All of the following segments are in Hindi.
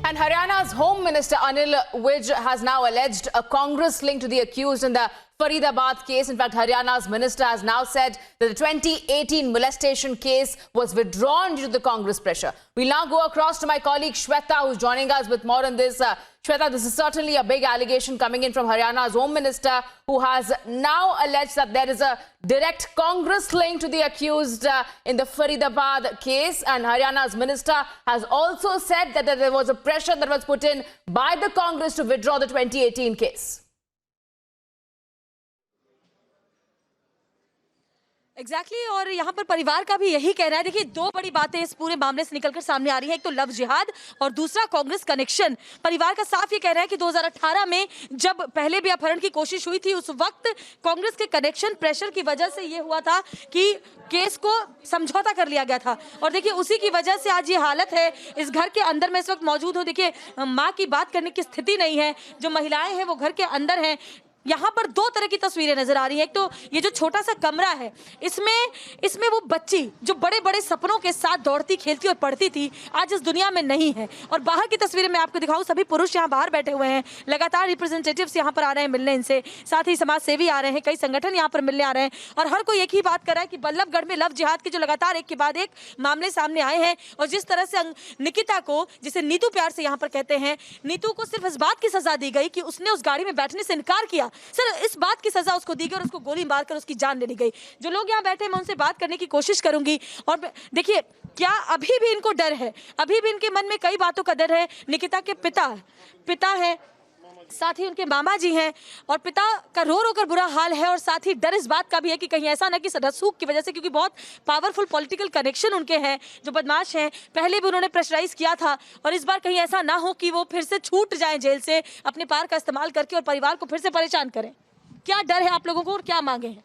And Haryana's Home Minister Anil Vij has now alleged a Congress link to the accused in the Faridabad case. In fact, Haryana's minister has now said that the 2018 molestation case was withdrawn due to the Congress pressure. We'll now go across to my colleague Shweta, who's joining us with more on this. Shweta, this is certainly a big allegation coming in from Haryana's Home Minister, who has now alleged that there is a direct Congress link to the accused in the Faridabad case. And Haryana's minister has also said that there was a pressure that was put in by the Congress to withdraw the 2018 case. Exactly और यहाँ पर परिवार का भी यही कहना है। देखिए, दो बड़ी बातें इस पूरे मामले से निकलकर सामने आ रही हैं। एक तो लव जिहाद और दूसरा कांग्रेस कनेक्शन। परिवार का साफ ये कहना है कि 2018 में जब पहले भी अपहरण की कोशिश हुई थी, उस वक्त कांग्रेस के कनेक्शन प्रेशर की वजह से ये हुआ था कि केस को समझौता कर लिया गया था। और देखिए, उसी की वजह से आज ये हालत है। इस घर के अंदर मैं इस वक्त मौजूद हूँ। देखिए, माँ की बात करने की स्थिति नहीं है। जो महिलाएं हैं वो घर के अंदर हैं। यहाँ पर दो तरह की तस्वीरें नजर आ रही हैं। एक तो ये जो छोटा सा कमरा है, इसमें वो बच्ची जो बड़े बड़े सपनों के साथ दौड़ती खेलती और पढ़ती थी, आज इस दुनिया में नहीं है। और बाहर की तस्वीरें मैं आपको दिखाऊं, सभी पुरुष यहाँ बाहर बैठे हुए हैं। लगातार रिप्रेजेंटेटिव्स यहाँ पर आ रहे हैं मिलने इनसे, साथ ही समाज सेवी आ रहे हैं, कई संगठन यहाँ पर मिलने आ रहे हैं। और हर कोई एक ही बात कर रहा है कि बल्लभगढ़ में लव जिहाद के जो लगातार एक के बाद एक मामले सामने आए हैं, और जिस तरह से निकिता को, जिसे नीतू प्यार से यहाँ पर कहते हैं, नीतू को सिर्फ इस बात की सजा दी गई कि उसने उस गाड़ी में बैठने से इनकार किया। सर, इस बात की सजा उसको दी गई और उसको गोली मारकर उसकी जान ले ली गई। जो लोग यहाँ बैठे हैं, मैं उनसे बात करने की कोशिश करूंगी। और देखिए, क्या अभी भी इनको डर है? अभी भी इनके मन में कई बातों का डर है। निकिता के पिता है, साथ ही उनके मामा जी हैं, और पिता का रो रो कर बुरा हाल है। और साथ ही डर इस बात का भी है कि कहीं ऐसा ना कि रसूख की वजह से, क्योंकि बहुत पावरफुल पॉलिटिकल कनेक्शन उनके हैं, जो बदमाश हैं, पहले भी उन्होंने प्रेशराइज किया था, और इस बार कहीं ऐसा ना हो कि वो फिर से छूट जाएं जेल से अपने पार का इस्तेमाल करके और परिवार को फिर से परेशान करें। क्या डर है आप लोगों को और क्या मांगे हैं?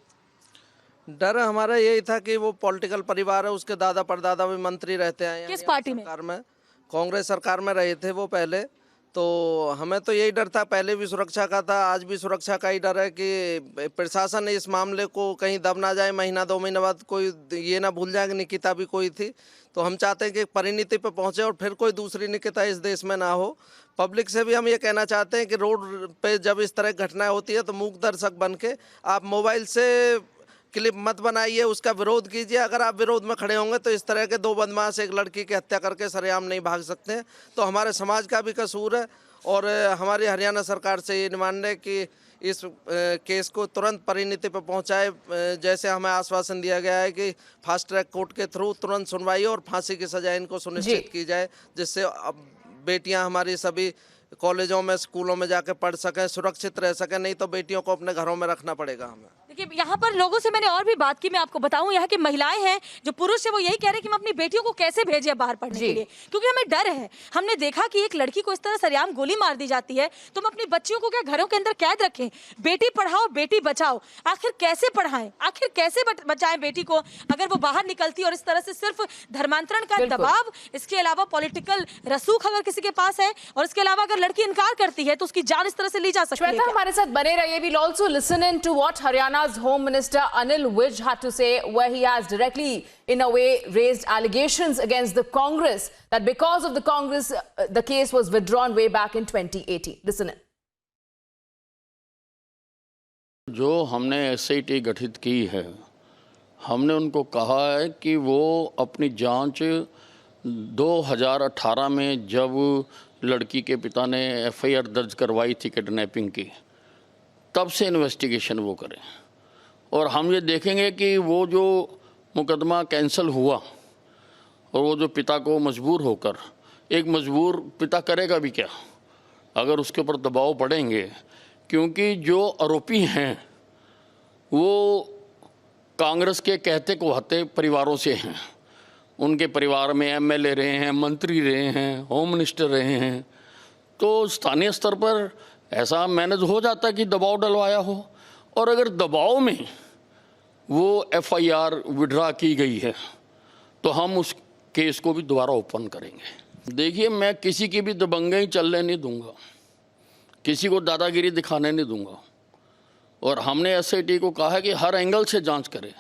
डर हमारा यही था कि वो पॉलिटिकल परिवार है, उसके दादा परदादा भी मंत्री रहते हैं। किस पार्टी में? सरकार में, कांग्रेस सरकार में रहे थे वो पहले। तो हमें तो यही डर था, पहले भी सुरक्षा का था, आज भी सुरक्षा का ही डर है कि प्रशासन इस मामले को कहीं दब ना जाए। महीना 2 महीने बाद कोई ये ना भूल जाए कि निकिता भी कोई थी। तो हम चाहते हैं कि परिणति पे पहुंचे और फिर कोई दूसरी निकिता इस देश में ना हो। पब्लिक से भी हम ये कहना चाहते हैं कि रोड पे जब इस तरह घटनाएं होती है तो मूक दर्शक बन के आप मोबाइल से क्लिप मत बनाइए, उसका विरोध कीजिए। अगर आप विरोध में खड़े होंगे तो इस तरह के 2 बदमाश एक लड़की की हत्या करके सरेआम नहीं भाग सकते हैं। तो हमारे समाज का भी कसूर है, और हमारी हरियाणा सरकार से ये डिमांड है कि इस केस को तुरंत परिणति पर पहुंचाए। जैसे हमें आश्वासन दिया गया है कि फास्ट ट्रैक कोर्ट के थ्रू तुरंत सुनवाई और फांसी की सजा इनको सुनिश्चित की जाए, जिससे अब बेटियां हमारी सभी कॉलेजों में, स्कूलों में जाकर पढ़ सकें, सुरक्षित रह सकें। नहीं तो बेटियों को अपने घरों में रखना पड़ेगा हमें। देखिए, यहाँ पर लोगों से मैंने और भी बात की। मैं आपको बताऊं, यहाँ की महिलाएं हैं, जो पुरुष है, वो यही कह रहे हैं कि हम अपनी बेटियों को कैसे भेजें बाहर पढ़ने के लिए, क्योंकि हमें डर है। हमने देखा कि एक लड़की को इस तरह सरेआम गोली मार दी जाती है, तो हम अपनी बच्चियों को क्या घरों के अंदर कैद रखें? बेटी पढ़ाओ, बेटी बचाओ। आखिर कैसे पढ़ाएं, आखिर कैसे बचाएं बेटी को, अगर वो बाहर निकलती और इस तरह से सिर्फ धर्मांतरण का दबाव, इसके अलावा पॉलिटिकल रसूख अगर किसी के पास है, और इसके अलावा अगर लड़की इनकार करती है तो उसकी जान इस तरह से ली जा सकती है। श्वेता, हमारे साथ बने रहिए। We'll also listen in to what Haryana's Home Minister Anil Vij had to say, where he has directly, in a way, raised allegations against the Congress that because of the Congress, the case was withdrawn way back in 2018. Listen in. जो हमने SIT गठित की है, हमने उनको कहा है कि वो अपनी जांच 2018 में जब लड़की के पिता ने FIR दर्ज करवाई थी किडनैपिंग की, तब से इन्वेस्टिगेशन वो करें। और हम ये देखेंगे कि वो जो मुकदमा कैंसिल हुआ, और वो जो पिता को मजबूर होकर, एक मजबूर पिता करेगा भी क्या अगर उसके ऊपर दबाव पड़ेंगे, क्योंकि जो आरोपी हैं वो कांग्रेस के कहते कहते परिवारों से हैं। उनके परिवार में MLA रहे हैं, मंत्री रहे हैं, होम मिनिस्टर रहे हैं। तो स्थानीय स्तर पर ऐसा मैनेज हो जाता कि दबाव डलवाया हो, और अगर दबाव में वो FIR विड्रा की गई है तो हम उस केस को भी दोबारा ओपन करेंगे। देखिए, मैं किसी की भी दबंगई चलने नहीं दूंगा, किसी को दादागिरी दिखाने नहीं दूंगा, और हमने SIT को कहा है कि हर एंगल से जांच करें।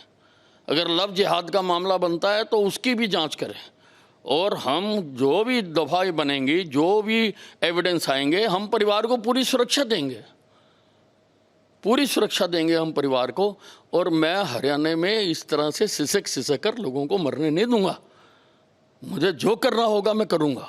अगर लव जिहाद का मामला बनता है तो उसकी भी जांच करें, और हम जो भी दफाएं बनेंगी, जो भी एविडेंस आएंगे, हम परिवार को पूरी सुरक्षा देंगे, पूरी सुरक्षा देंगे हम परिवार को। और मैं हरियाणा में इस तरह से सिसक कर लोगों को मरने नहीं दूंगा। मुझे जो करना होगा मैं करूंगा।